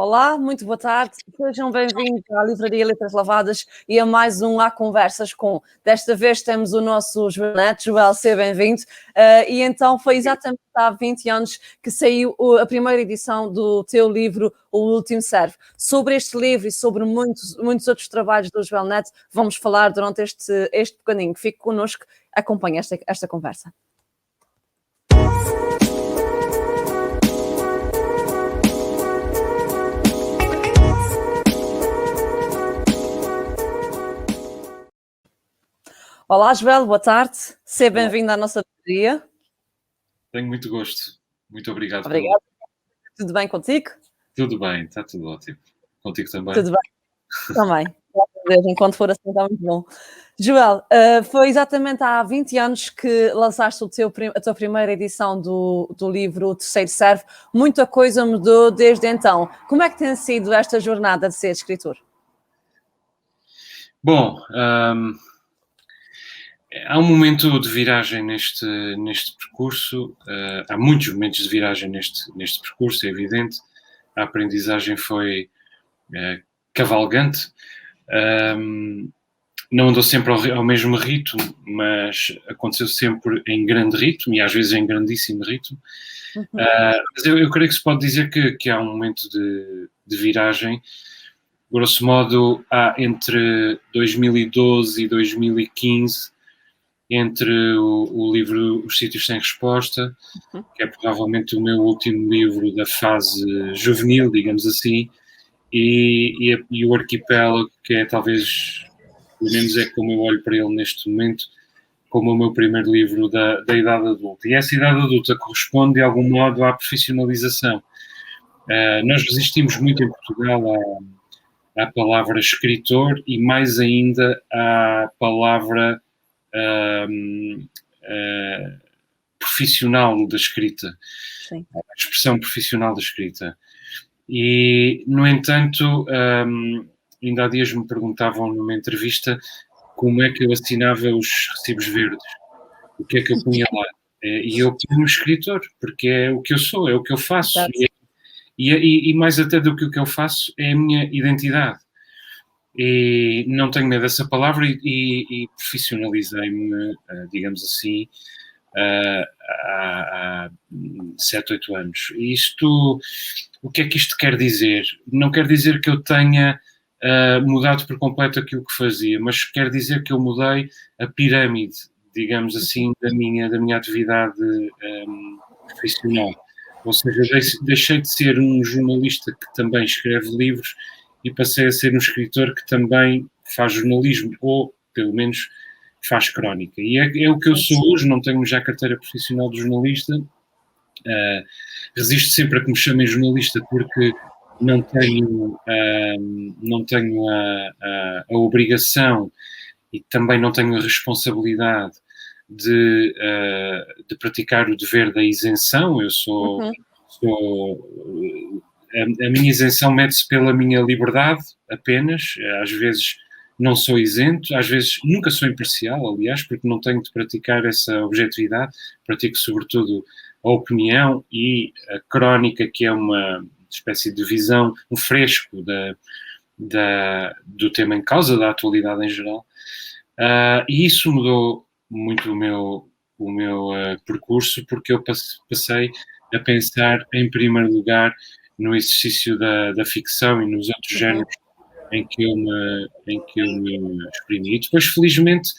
Olá, muito boa tarde. Sejam bem-vindos à Livraria Letras Lavadas e a mais um Há Conversas com. Desta vez temos o nosso Joel Neto. Joel, seja bem-vindo. E então foi exatamente há 20 anos que saiu a primeira edição do teu livro, O Último Servo. Sobre este livro e sobre muitos outros trabalhos do Joel Neto, vamos falar durante este bocadinho. Fique connosco, acompanhe esta conversa. Olá, Joel, boa tarde. Seja bem-vindo à nossa livraria. Tenho muito gosto. Muito obrigado. Obrigada. Tudo bem contigo? Tudo bem, está tudo ótimo. Contigo também? Tudo bem. Também. Enquanto for assim, está muito bom. Joel, foi exatamente há 20 anos que lançaste a tua primeira edição do livro O Terceiro Servo. Muita coisa mudou desde então. Como é que tem sido esta jornada de ser escritor? Bom, há um momento de viragem neste percurso. Há muitos momentos de viragem neste percurso, é evidente. A aprendizagem foi cavalgante. Não andou sempre ao mesmo ritmo, mas aconteceu sempre em grande ritmo e às vezes em grandíssimo ritmo. Mas eu creio que se pode dizer que há um momento de viragem. Grosso modo, há entre 2012 e 2015, entre o livro Os Sítios Sem Resposta, que é provavelmente o meu último livro da fase juvenil, digamos assim, e o Arquipélago, que é talvez, pelo menos é como eu olho para ele neste momento, como o meu primeiro livro da idade adulta. E essa idade adulta corresponde, de algum modo, à profissionalização. Nós resistimos muito em Portugal à palavra escritor e mais ainda à palavra profissional da escrita. Sim. A expressão profissional da escrita. E, no entanto, ainda há dias me perguntavam numa entrevista como é que eu assinava os recibos verdes, o que é que eu punha lá. E eu punho escritor, porque é o que eu sou, é o que eu faço. E mais até do que o que eu faço, é a minha identidade. E não tenho medo dessa palavra e profissionalizei-me, digamos assim, há 7, 8 anos. O que é que isto quer dizer? Não quer dizer que eu tenha mudado por completo aquilo que fazia, mas quer dizer que eu mudei a pirâmide, digamos assim, da minha atividade profissional. Ou seja, deixei de ser um jornalista que também escreve livros e passei a ser um escritor que também faz jornalismo, ou pelo menos faz crónica. E é o que eu sou hoje, não tenho já carteira profissional de jornalista. Resisto sempre a que me chamem jornalista porque não tenho a obrigação e também não tenho a responsabilidade de praticar o dever da isenção. Eu sou a minha isenção mede-se pela minha liberdade apenas. Às vezes não sou isento, às vezes nunca sou imparcial, aliás, porque não tenho de praticar essa objetividade. Pratico sobretudo a opinião e a crónica, que é uma espécie de visão, um fresco do tema em causa, da atualidade em geral. E isso mudou muito o meu percurso, porque eu passei a pensar, em primeiro lugar, no exercício da ficção e nos outros géneros em que eu me exprimi. E depois, felizmente,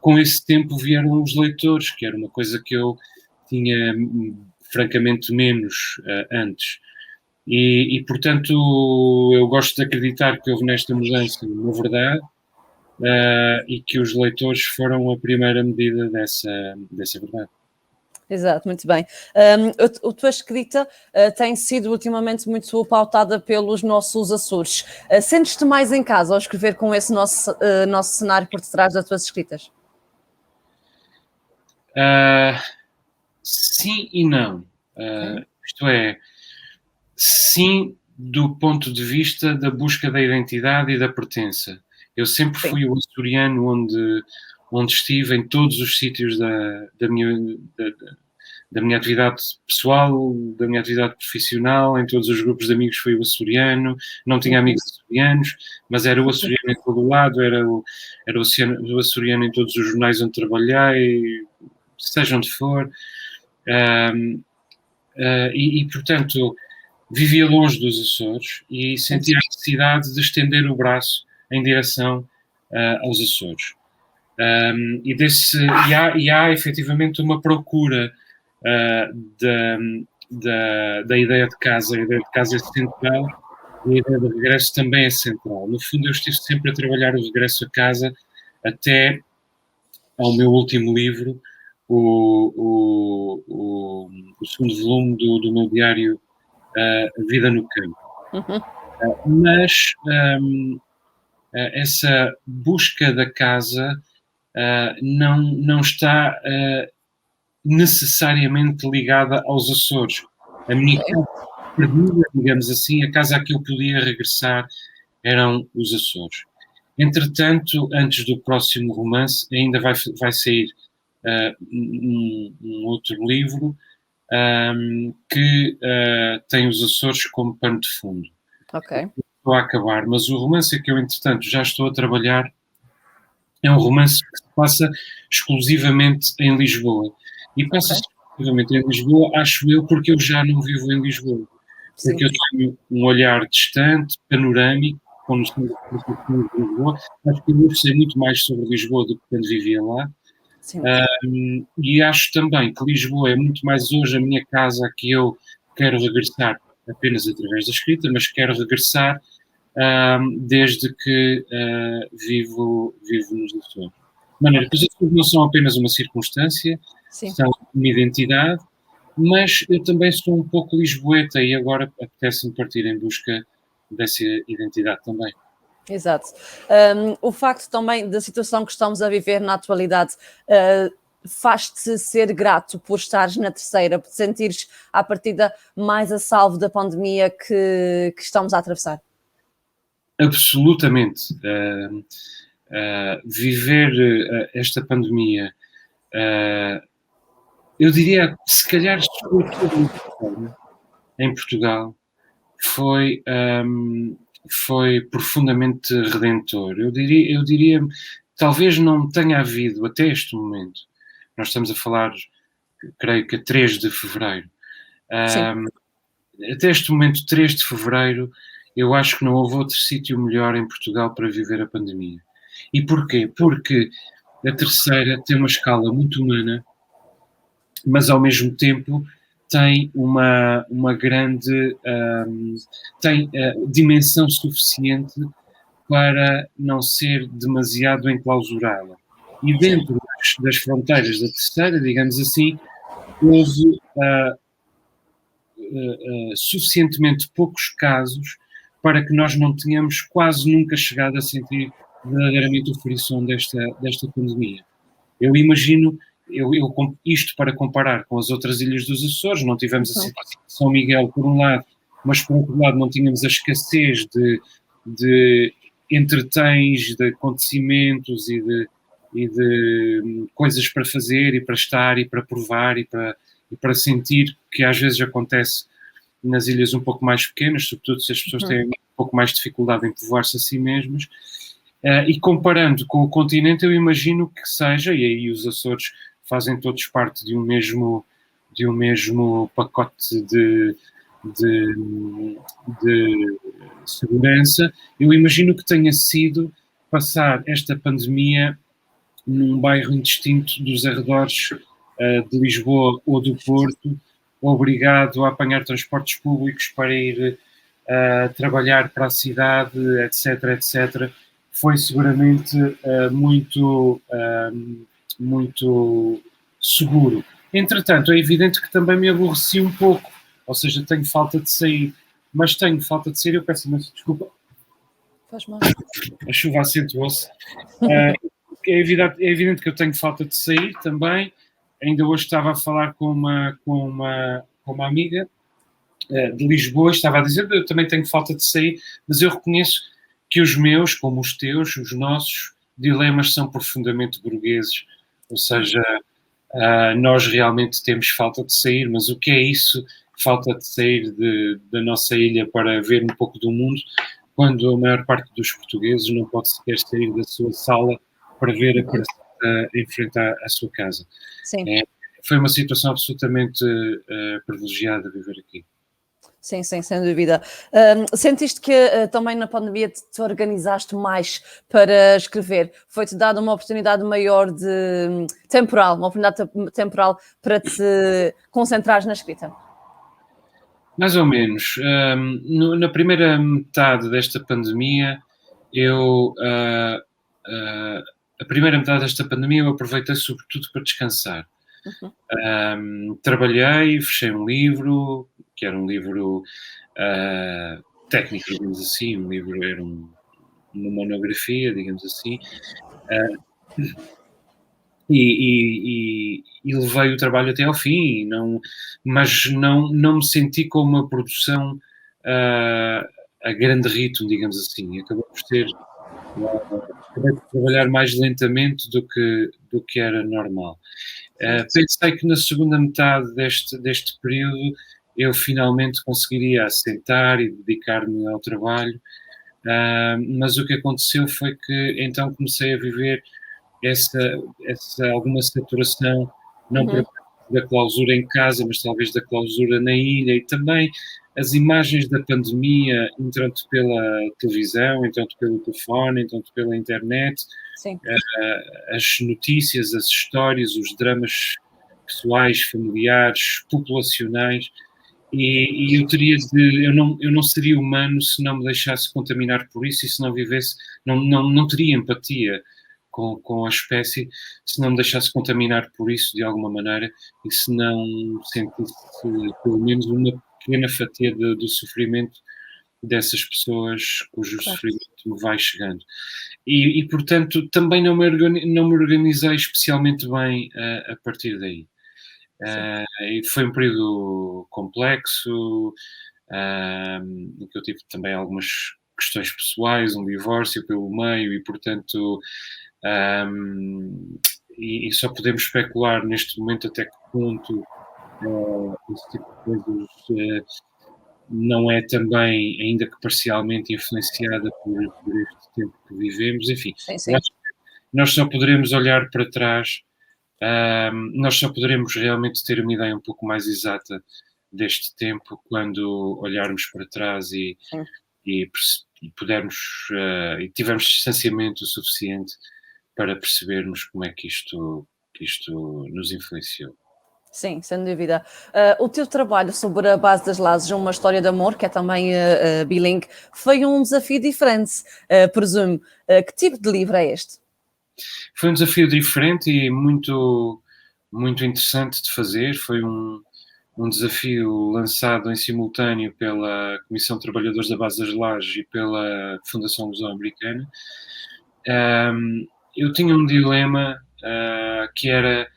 com esse tempo vieram os leitores, que era uma coisa que eu tinha francamente menos antes. E, portanto, eu gosto de acreditar que houve nesta mudança uma verdade e que os leitores foram a primeira medida dessa verdade. Exato, muito bem. A tua escrita tem sido ultimamente muito pautada pelos nossos Açores. Sentes-te mais em casa ao escrever com esse nosso cenário por detrás das tuas escritas? Sim e não. Isto é, sim, do ponto de vista da busca da identidade e da pertença. Eu sempre fui o açoriano onde estive, em todos os sítios da da minha atividade pessoal, da minha atividade profissional. Em todos os grupos de amigos foi o açoriano, não tinha amigos açorianos, mas era o açoriano em todo o lado, era o açoriano em todos os jornais onde trabalhei, seja onde for. Portanto, vivia longe dos Açores e sentia a necessidade de estender o braço em direção aos Açores. E há efetivamente uma procura da ideia de casa. A ideia de casa é central e a ideia de regresso também é central. No fundo, eu estive sempre a trabalhar o regresso a casa até ao meu último livro, o segundo volume do meu diário A Vida no Campo. Mas essa busca da casa não está necessariamente ligada aos Açores. A minha casa perdida, digamos assim, a casa a que eu podia regressar eram os Açores. Entretanto, antes do próximo romance, ainda vai sair um outro livro que tem os Açores como pano de fundo. Ok. Estou a acabar, mas o romance que eu, entretanto, já estou a trabalhar é um romance que se passa exclusivamente em Lisboa. E passa-se exclusivamente em Lisboa, acho eu, porque eu já não vivo em Lisboa. Porque eu tenho um olhar distante, panorâmico, com noção de Lisboa. Acho que eu sei muito mais sobre Lisboa do que quando vivia lá. E acho também que Lisboa é muito mais hoje a minha casa a que eu quero regressar apenas através da escrita, mas quero regressar desde que vivo nos Açores. De maneira que os Açores não são apenas uma circunstância, são uma identidade, mas eu também sou um pouco lisboeta e agora apetece-me partir em busca dessa identidade também. Exato. O facto também da situação que estamos a viver na atualidade faz-te ser grato por estares na terceira, por te sentires à partida mais a salvo da pandemia que estamos a atravessar? Absolutamente. Viver esta pandemia, eu diria, se calhar, em Portugal, foi profundamente redentor. Eu diria, talvez não tenha havido, até este momento, nós estamos a falar, creio que a 3 de fevereiro, até este momento, 3 de fevereiro, eu acho que não houve outro sítio melhor em Portugal para viver a pandemia. E porquê? Porque a terceira tem uma escala muito humana, mas ao mesmo tempo tem uma grande tem dimensão suficiente para não ser demasiado enclausurada. E dentro das fronteiras da terceira, digamos assim, houve suficientemente poucos casos para que nós não tenhamos quase nunca chegado a sentir verdadeiramente o frisson desta pandemia. Eu imagino, isto para comparar com as outras ilhas dos Açores, não tivemos a situação de São Miguel por um lado, mas por outro lado não tínhamos a escassez de entretens, de acontecimentos e de coisas para fazer e para estar e para provar e para sentir, que às vezes acontece nas ilhas um pouco mais pequenas, sobretudo se as pessoas têm um pouco mais de dificuldade em povoar-se a si mesmas. E comparando com o continente, eu imagino que seja, e aí os Açores fazem todos parte de um mesmo pacote de segurança, eu imagino que tenha sido passar esta pandemia num bairro indistinto dos arredores de Lisboa ou do Porto, obrigado a apanhar transportes públicos para ir trabalhar para a cidade, etc, etc. Foi seguramente muito seguro. Entretanto, é evidente que também me aborreci um pouco, ou seja, tenho falta de sair, mas tenho falta de sair, eu peço imensa desculpa. Faz mal. A chuva acentuou-se. É evidente que eu tenho falta de sair também. Ainda hoje estava a falar com uma amiga de Lisboa, estava a dizer que eu também tenho falta de sair, mas eu reconheço que os meus, como os teus, os nossos dilemas são profundamente burgueses, ou seja, nós realmente temos falta de sair, mas o que é isso? Falta de sair da nossa ilha para ver um pouco do mundo, quando a maior parte dos portugueses não pode sequer sair da sua sala para ver a praça em frente à sua casa. Sim. Foi uma situação absolutamente privilegiada viver aqui. Sim, sim, sem dúvida. Sentiste que também na pandemia te organizaste mais para escrever? Foi-te dada uma oportunidade maior de temporal, uma oportunidade temporal para te concentrares na escrita? Mais ou menos. Na primeira metade desta pandemia, a primeira metade desta pandemia eu aproveitei sobretudo para descansar. Trabalhei, fechei um livro, que era um livro técnico, digamos assim, um livro era uma monografia, digamos assim, e levei o trabalho até ao fim, mas não me senti como uma produção a grande ritmo, digamos assim. Acabou por ser acabei por trabalhar mais lentamente do que era normal. Pensei que na segunda metade deste período eu finalmente conseguiria assentar e dedicar-me ao trabalho, mas o que aconteceu foi que então comecei a viver essa alguma saturação, não da clausura em casa, mas talvez da clausura na ilha, e também as imagens da pandemia, entanto pela televisão, entanto pelo telefone, entanto pela internet, Sim. as notícias, as histórias, os dramas pessoais, familiares, populacionais, e eu não seria humano se não me deixasse contaminar por isso, e se não vivesse, não teria empatia com a espécie, se não me deixasse contaminar por isso de alguma maneira, e se não sentisse pelo menos uma pequena fatia do sofrimento dessas pessoas cujo sofrimento me vai chegando. E portanto, também não me organizei especialmente bem a partir daí. E foi um período complexo, em que eu tive também algumas questões pessoais, um divórcio pelo meio, e portanto e só podemos especular neste momento até que ponto esse tipo de coisas não é também, ainda que parcialmente, influenciada por este tempo que vivemos. Enfim, Sim, eu sim. acho que nós só poderemos olhar para trás, nós só poderemos realmente ter uma ideia um pouco mais exata deste tempo quando olharmos para trás e pudermos, e tivermos distanciamento o suficiente para percebermos como é que isto nos influenciou. Sim, sem dúvida. O teu trabalho sobre a base das lajes, uma história de amor, que é também bilingue, foi um desafio diferente, presumo. Que tipo de livro é este? Foi um desafio diferente e muito, muito interessante de fazer. Foi um desafio lançado em simultâneo pela Comissão de Trabalhadores da Base das Lajes e pela Fundação Luso-Americana. Eu tinha um dilema que era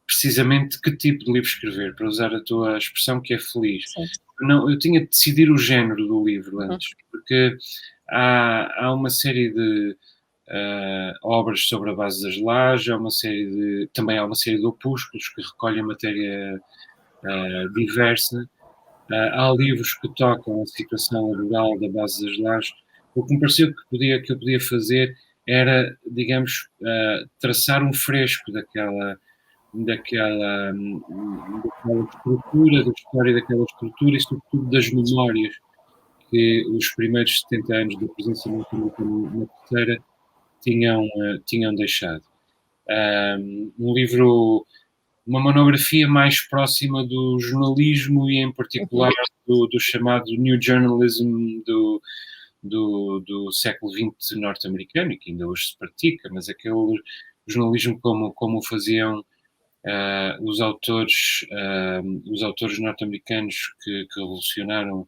precisamente que tipo de livro escrever, para usar a tua expressão, que é feliz. Sim. Eu tinha de decidir o género do livro antes, porque há uma série de obras sobre a base das lajes, também há uma série de opúsculos que recolhem matéria diversa. Há livros que tocam a situação laboral da base das lajes. O que me pareceu que eu podia fazer era, digamos, traçar um fresco daquela estrutura, da história daquela estrutura e, sobretudo, das memórias que os primeiros 70 anos da presença norte-americana na terceira tinham deixado. Um livro, uma monografia mais próxima do jornalismo e, em particular, do chamado New Journalism do século XX norte-americano, e que ainda hoje se pratica, mas aquele jornalismo como o faziam os autores norte-americanos que revolucionaram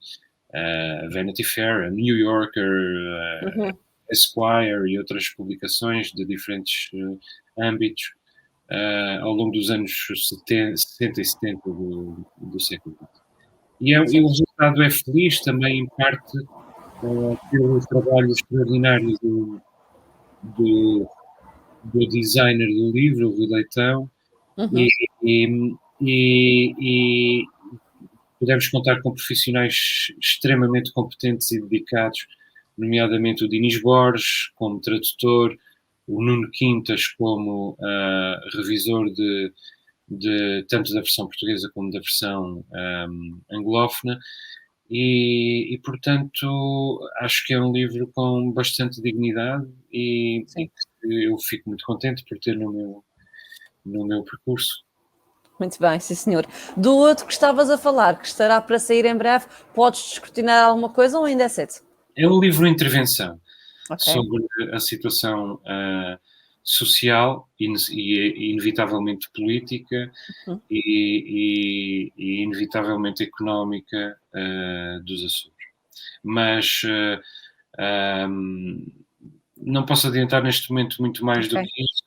a Vanity Fair, a New Yorker, Esquire e outras publicações de diferentes âmbitos ao longo dos anos 60 e 70 do século XX. E o resultado é feliz também, em parte, pelo trabalho extraordinário do designer do livro, o Rui Leitão, Uhum. E podemos contar com profissionais extremamente competentes e dedicados, nomeadamente o Dinis Borges como tradutor, o Nuno Quintas como revisor de tanto da versão portuguesa como da versão anglófona, e, portanto acho que é um livro com bastante dignidade e Sim. que eu fico muito contente por ter no meu percurso. Muito bem, sim senhor. Do outro que estavas a falar, que estará para sair em breve, podes descortinar alguma coisa ou ainda é cedo? É um livro de intervenção Ok. sobre a situação social e inevitavelmente política Uhum. e inevitavelmente económica dos Açores. Mas não posso adiantar neste momento muito mais do Ok. que isso,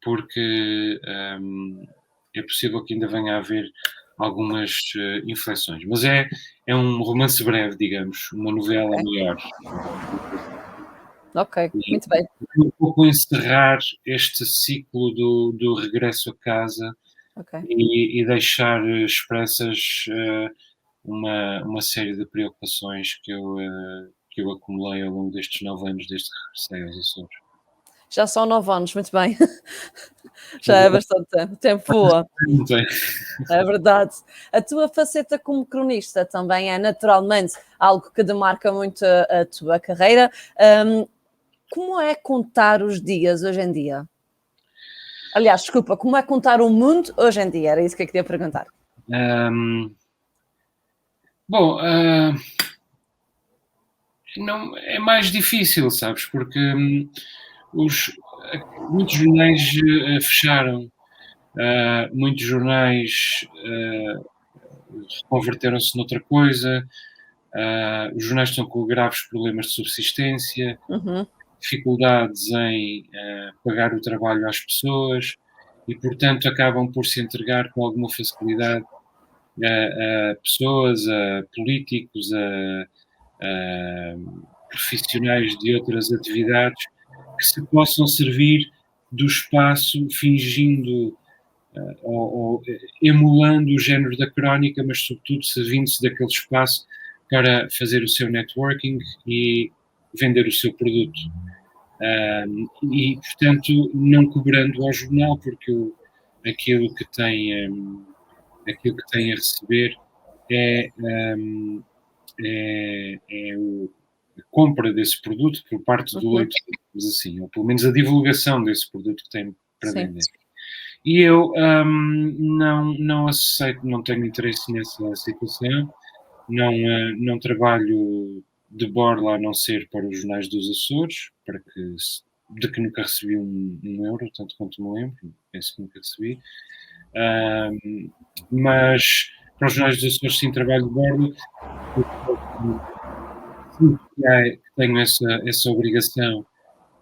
porque é possível que ainda venha a haver algumas inflexões. Mas é um romance breve, digamos, uma novela Ok. maior. Ok. E Muito bem. um pouco encerrar este ciclo do regresso a casa Ok. e deixar expressas uma série de preocupações que eu acumulei ao longo destes 9 anos desde que regressei aos Açores. Já são 9 anos, muito bem. É Já é verdade, bastante tempo. Tempo voa. não tem. É verdade. A tua faceta como cronista também é naturalmente algo que demarca muito a tua carreira. Hum, Como é contar os dias hoje em dia? Aliás, desculpa, como é contar o mundo hoje em dia? Era isso que eu queria perguntar. Ahm, bom, não, é mais difícil, sabes? Porque os, muitos jornais fecharam, muitos jornais reconverteram-se noutra coisa, os jornais estão com graves problemas de subsistência, Uhum. dificuldades em pagar o trabalho às pessoas e, portanto, acabam por se entregar com alguma facilidade a pessoas, a políticos, a profissionais de outras atividades que se possam servir do espaço fingindo ou emulando o género da crónica, mas sobretudo servindo-se daquele espaço para fazer o seu networking e vender o seu produto. E, portanto, não cobrando ao jornal, porque aquilo que tem, aquilo que tem a receber é, um, a compra desse produto por parte do Uhum. leitor, assim, ou pelo menos a divulgação desse produto que tem para Sim. vender. E eu não aceito, não tenho interesse nessa situação, não trabalho de borla a não ser para os jornais dos Açores, de que nunca recebi um euro, tanto quanto me lembro, penso que nunca recebi. Mas para os jornais dos Açores sim trabalho de borla, porque sinto que tenho essa obrigação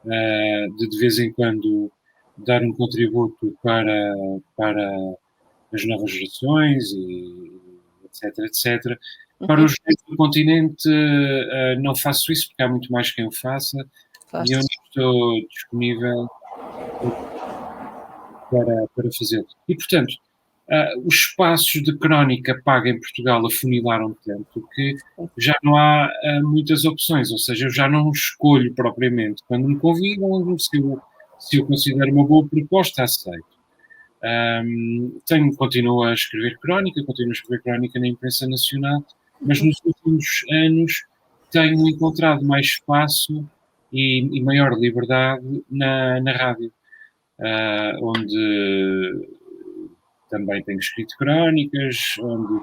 de vez em quando dar um contributo para as novas gerações e etc, etc. Para Uhum. os jovens do continente não faço isso porque há muito mais quem o faça e eu Faz. não estou disponível para fazê-lo. E, portanto, os espaços de crónica paga em Portugal afunilaram tanto que já não há muitas opções, ou seja, eu já não escolho propriamente. Quando me convidam, se eu considero uma boa proposta, aceito. Continuo a escrever crónica, continuo a escrever crónica na imprensa nacional, mas nos últimos anos tenho encontrado mais espaço e maior liberdade na rádio, onde também tenho escrito crónicas, onde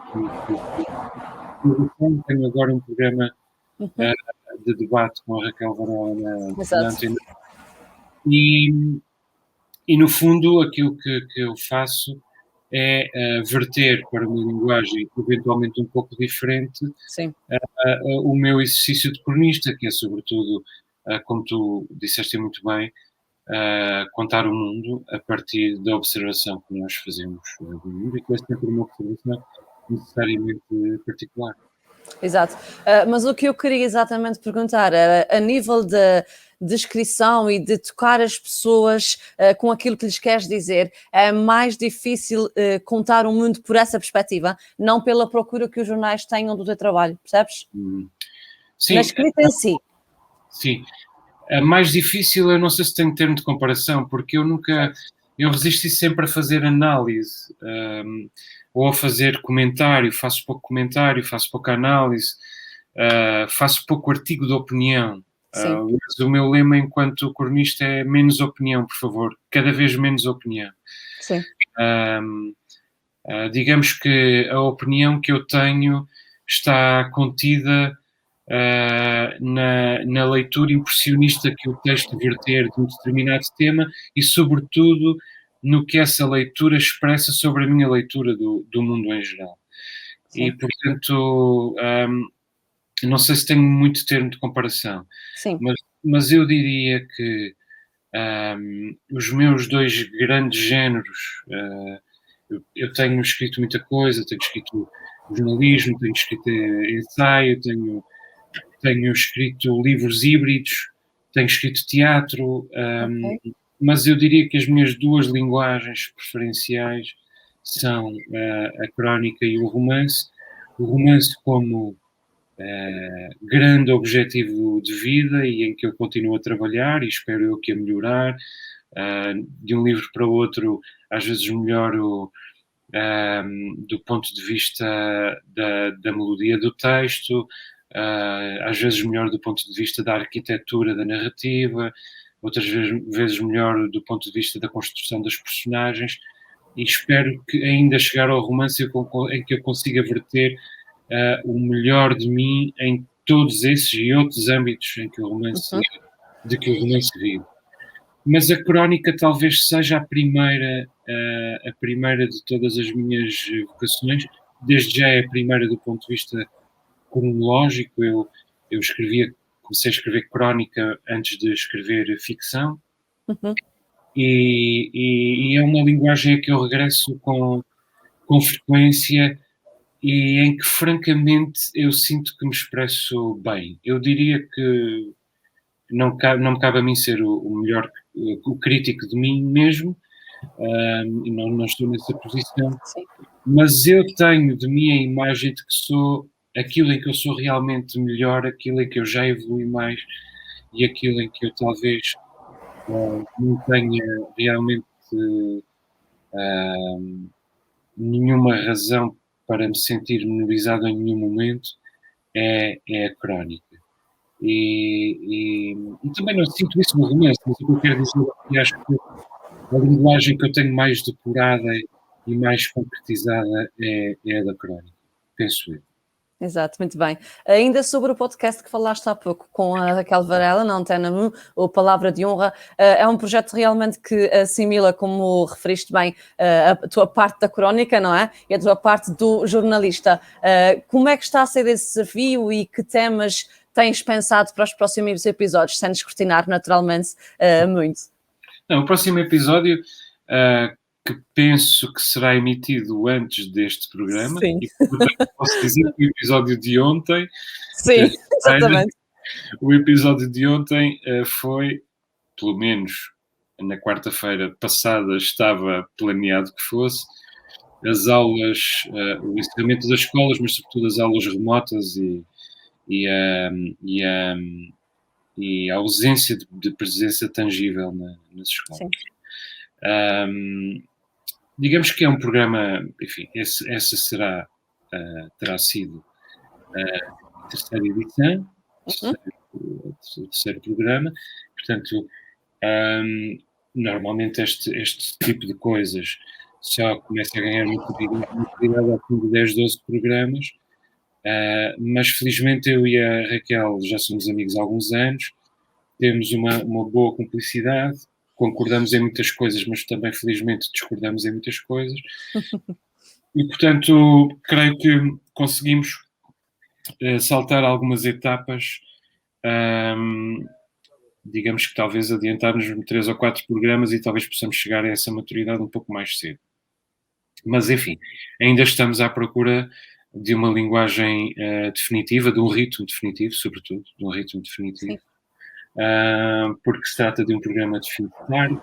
tenho agora um programa Uhum. de debate com a Raquel Varela na Exato. Antena. E, no fundo, aquilo que eu faço é verter para uma linguagem eventualmente um pouco diferente Sim. o meu exercício de cronista, que é sobretudo, como tu disseste muito bem, contar o mundo a partir da observação que nós fazemos do mundo e que é sempre uma observação necessariamente particular. Exato. Mas o que eu queria exatamente perguntar era, a nível de descrição e de tocar as pessoas com aquilo que lhes queres dizer, é mais difícil contar o mundo por essa perspectiva, não pela procura que os jornais tenham do teu trabalho, percebes? Sim, Na escrita em si. sim. A mais difícil, eu não sei se tenho termo de comparação, porque eu resisti sempre a fazer análise, ou a fazer comentário, faço pouco comentário, faço pouca análise, faço pouco artigo de opinião. Sim. Mas o meu lema enquanto cronista é menos opinião, por favor, cada vez menos opinião. Sim. Digamos que a opinião que eu tenho está contida na leitura impressionista que o texto verter de um determinado tema e, sobretudo, no que essa leitura expressa sobre a minha leitura do mundo em geral. Sim. E, portanto, não sei se tenho muito termo de comparação, Sim. mas eu diria que os meus dois grandes géneros, eu tenho escrito muita coisa, tenho escrito jornalismo, tenho escrito ensaio, tenho escrito livros híbridos, tenho escrito teatro, mas eu diria que as minhas duas linguagens preferenciais são a crónica e o romance. O romance como grande objetivo de vida e em que eu continuo a trabalhar e espero eu que a melhorar. De um livro para o outro, às vezes melhoro do ponto de vista da melodia do texto, às vezes melhor do ponto de vista da arquitetura da narrativa, outras vezes melhor do ponto de vista da construção das personagens, e espero que ainda chegar ao romance em que eu consiga verter o melhor de mim em todos esses e outros âmbitos em que o romance, de que o romance vive. Mas a crónica talvez seja a primeira de todas as minhas vocações, desde já é a primeira do ponto de vista cronológico. Eu comecei a escrever crónica antes de escrever ficção, e é uma linguagem a que eu regresso com frequência e em que, francamente, eu sinto que me expresso bem. Eu diria que não me cabe a mim ser o melhor, o crítico de mim mesmo, e não estou nessa posição, Sim. mas eu tenho de mim a imagem de que sou aquilo em que eu sou realmente melhor, aquilo em que eu já evolui mais e aquilo em que eu talvez não tenha realmente nenhuma razão para me sentir menorizado em nenhum momento, é a crónica. E também não sinto isso no romance, mas o que eu quero dizer é que acho que a linguagem que eu tenho mais depurada e mais concretizada é a da crónica, penso eu. Exato, muito bem. Ainda sobre o podcast que falaste há pouco com a Raquel Varela, na Antena 1, o Palavra de Honra, é um projeto realmente que assimila, como referiste bem, a tua parte da crónica, não é? E a tua parte do jornalista. Como é que está a ser esse desafio e que temas tens pensado para os próximos episódios, sem descortinar naturalmente muito? Não, o próximo episódio, que penso que será emitido antes deste programa, Sim. e portanto posso dizer que o episódio de ontem, Sim, exatamente. o episódio de ontem foi, pelo menos na quarta-feira passada, estava planeado que fosse, as aulas, o encerramento das escolas, mas sobretudo as aulas remotas e a ausência de presença tangível nas escolas. Digamos que é um programa, enfim, essa terá sido a terceira edição, o terceiro programa, portanto, normalmente este tipo de coisas só começa a ganhar notoriedade ao fim de 10, 12 programas, mas felizmente eu e a Raquel já somos amigos há alguns anos, temos uma boa cumplicidade, concordamos em muitas coisas, mas também felizmente discordamos em muitas coisas, e portanto creio que conseguimos saltar algumas etapas, digamos que talvez adiantar-nos 3 ou 4 programas e talvez possamos chegar a essa maturidade um pouco mais cedo. Mas enfim, ainda estamos à procura de uma linguagem definitiva, de um ritmo definitivo, sobretudo, de um ritmo definitivo, porque se trata de um programa de fim de tarde.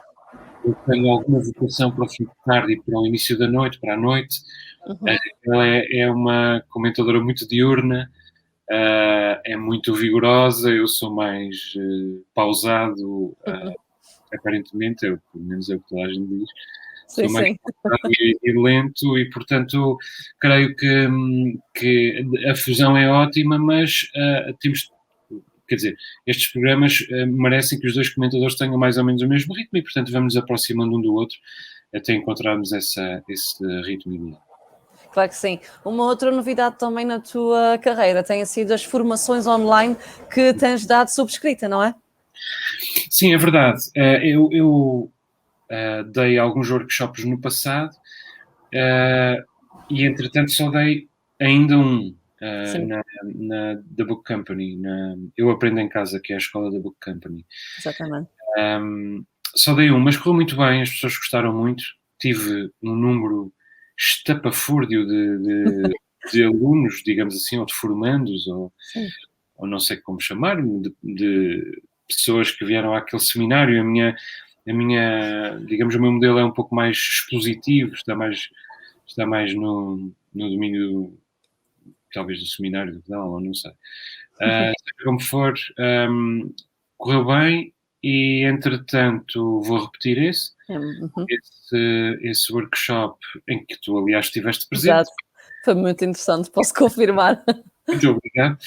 Eu tenho alguma vocação para o fim de tarde e para o início da noite, para a noite. Ela é uma comentadora muito diurna, é muito vigorosa, eu sou mais pausado, aparentemente, pelo menos é o que toda a gente diz. Sou mais pausado e lento e, portanto, creio que a fusão é ótima, mas temos... Quer dizer, estes programas merecem que os dois comentadores tenham mais ou menos o mesmo ritmo e, portanto, vamos nos aproximando um do outro até encontrarmos esse ritmo ideal. Claro que sim. Uma outra novidade também na tua carreira tem sido as formações online que tens dado subscrita, não é? Sim, é verdade. Eu dei alguns workshops no passado e, entretanto, só dei ainda um na The Book Company. Eu Aprendo em Casa, que é a escola da Book Company. Exatamente. Só dei um, mas correu muito bem, as pessoas gostaram muito. Tive um número estapafúrdio de alunos, digamos assim, ou de formandos, ou não sei como chamar, de pessoas que vieram àquele seminário. A minha, digamos, o meu modelo é um pouco mais expositivo, está mais no domínio, talvez, do seminário, ou não sei. Seja como for, correu bem e, entretanto, vou repetir esse workshop em que tu, aliás, estiveste presente. Exato. Foi muito interessante, posso confirmar. Muito obrigado.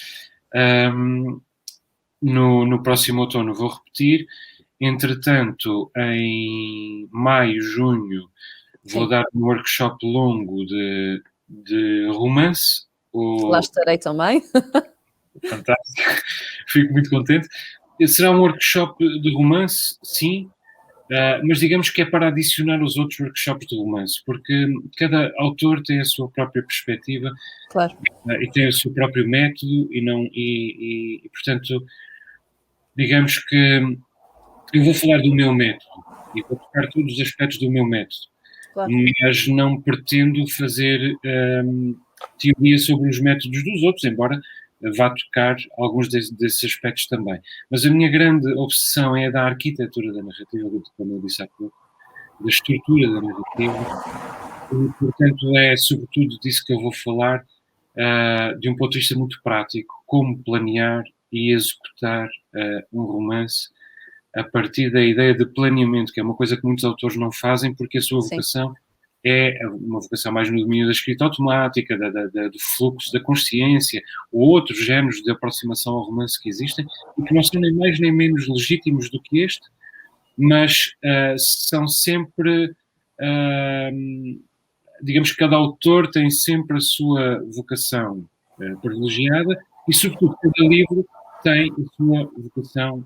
No próximo outono vou repetir. Entretanto, em maio, junho, vou dar um workshop longo de romance. Lá estarei também. Fantástico, fico muito contente. Será um workshop de romance, sim, mas digamos que é para adicionar os outros workshops de romance, porque cada autor tem a sua própria perspectiva, claro, e tem o seu próprio método e, portanto, digamos que eu vou falar do meu método e vou tocar todos os aspectos do meu método, claro, mas não pretendo fazer teoria sobre os métodos dos outros, embora vá tocar alguns desses aspectos também. Mas a minha grande obsessão é a da arquitetura da narrativa, como eu disse há pouco, da estrutura da narrativa, e, portanto, é sobretudo disso que eu vou falar, de um ponto de vista muito prático, como planear e executar um romance a partir da ideia de planeamento, que é uma coisa que muitos autores não fazem porque a sua vocação é uma vocação mais no domínio da escrita automática, do fluxo da consciência, ou outros géneros de aproximação ao romance que existem, e que não são nem mais nem menos legítimos do que este, mas são sempre, digamos que cada autor tem sempre a sua vocação privilegiada e, sobretudo, cada livro tem a sua vocação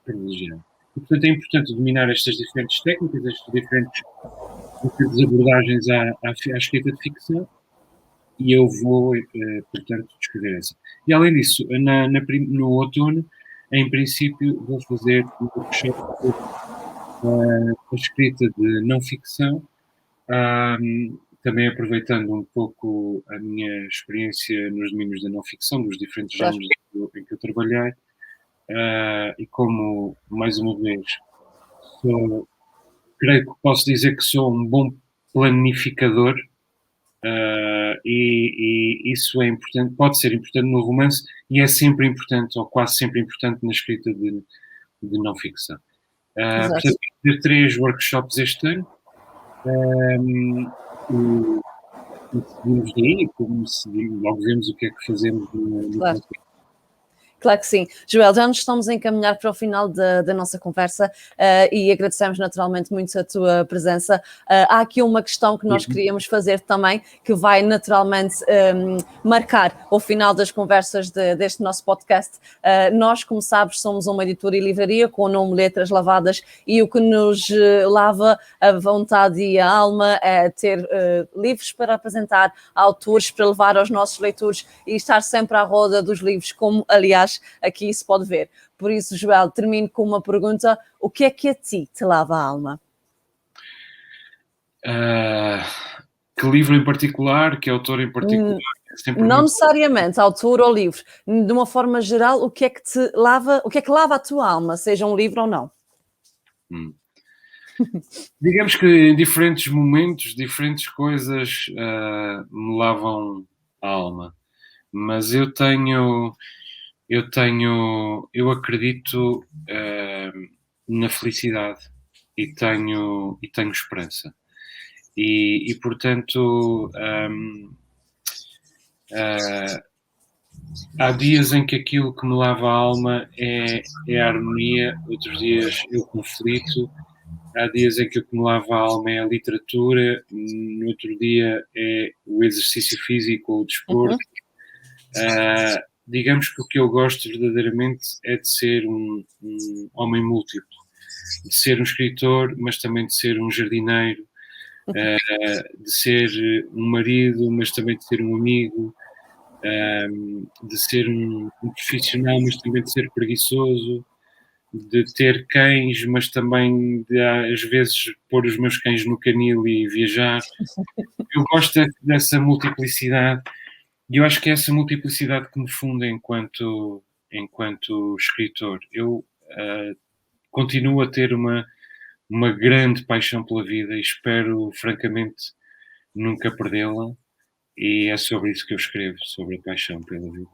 privilegiada. E, portanto, é importante dominar estas diferentes técnicas, estas diferentes abordagens à escrita de ficção, e eu vou, portanto, descrever essa. E, além disso, no outono, em princípio, vou fazer um workshop a escrita de não-ficção, também aproveitando um pouco a minha experiência nos domínios da não-ficção, dos diferentes géneros em que eu trabalhei, e como, mais uma vez, creio que posso dizer que sou um bom planificador, e isso é importante, pode ser importante no romance e é sempre importante, ou quase sempre importante, na escrita de não-ficção. Portanto, vou ter 3 workshops este ano, e seguimos daí, como seguimos, logo vemos o que é que fazemos no próximo. Claro que sim. Joel, já nos estamos a encaminhar para o final da nossa conversa e agradecemos naturalmente muito a tua presença. Há aqui uma questão que nós queríamos fazer também, que vai naturalmente marcar o final das conversas deste nosso podcast. Nós, como sabes, somos uma editora e livraria com o nome Letras Lavadas, e o que nos lava a vontade e a alma é ter livros para apresentar, autores para levar aos nossos leitores e estar sempre à roda dos livros, como, aliás, aqui se pode ver. Por isso, Joel, termino com uma pergunta: o que é que a ti te lava a alma? Que livro em particular, que autor em particular? Não necessariamente autor ou livro, de uma forma geral, o que é que te lava, o que é que lava a tua alma, seja um livro ou não? Digamos que em diferentes momentos, diferentes coisas me lavam a alma, mas eu acredito na felicidade e tenho esperança. E portanto, há dias em que aquilo que me lava a alma é a harmonia, outros dias é o conflito, há dias em que o que me lava a alma é a literatura, no outro dia é o exercício físico ou o desporto. Digamos que o que eu gosto verdadeiramente é de ser um homem múltiplo, de ser um escritor, mas também de ser um jardineiro, de ser um marido, mas também de ser um amigo, de ser um profissional, mas também de ser preguiçoso, de ter cães, mas também de às vezes pôr os meus cães no canil e viajar. Eu gosto dessa multiplicidade e eu acho que é essa multiplicidade que me funde enquanto escritor. Eu continuo a ter uma grande paixão pela vida e espero, francamente, nunca perdê-la. E é sobre isso que eu escrevo, sobre a paixão pela vida.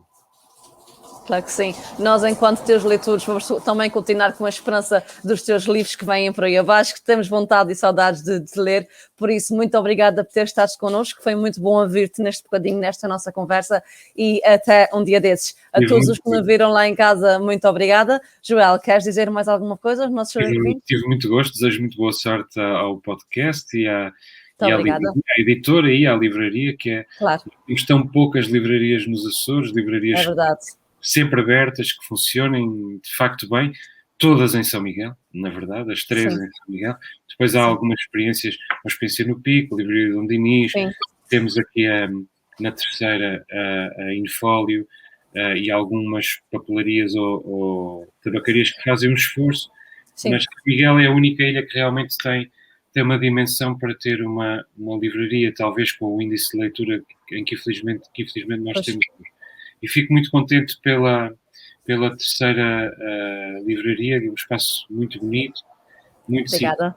Claro que sim. Nós, enquanto teus leitores, vamos também continuar com a esperança dos teus livros que vêm por aí abaixo, que temos vontade e saudades de ler. Por isso, muito obrigada por ter estado connosco. Foi muito bom ouvir-te neste bocadinho, nesta nossa conversa, e até um dia desses. A todos os que me viram lá em casa, muito obrigada. Joel, queres dizer mais alguma coisa aos nossos ouvintes? Tive muito gosto, desejo muito boa sorte ao podcast e à editora e à livraria, que é... Claro. Estão poucas livrarias nos Açores, livrarias... É verdade. Sempre abertas, que funcionem de facto bem, todas em São Miguel, na verdade, as 3 em São Miguel. Depois há algumas experiências, uma experiência no Pico, a livraria de Dom Dinis, temos aqui na terceira a Infólio e algumas papelarias ou tabacarias que fazem um esforço, mas São Miguel é a única ilha que realmente tem uma dimensão para ter uma livraria, talvez com o índice de leitura em que infelizmente nós temos. E fico muito contente pela terceira livraria, é um espaço muito bonito, muito simples,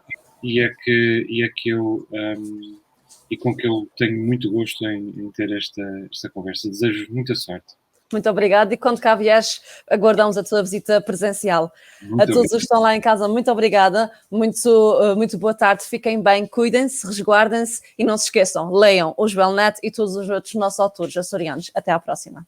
e com que eu tenho muito gosto em ter esta conversa. Desejo muita sorte. Muito obrigada, e quando cá vieres, aguardamos a tua visita presencial. A todos os que estão lá em casa, muito obrigada, muito boa tarde, fiquem bem, cuidem-se, resguardem-se e não se esqueçam, leiam o Joel Neto e todos os outros nossos autores açorianos. Até à próxima.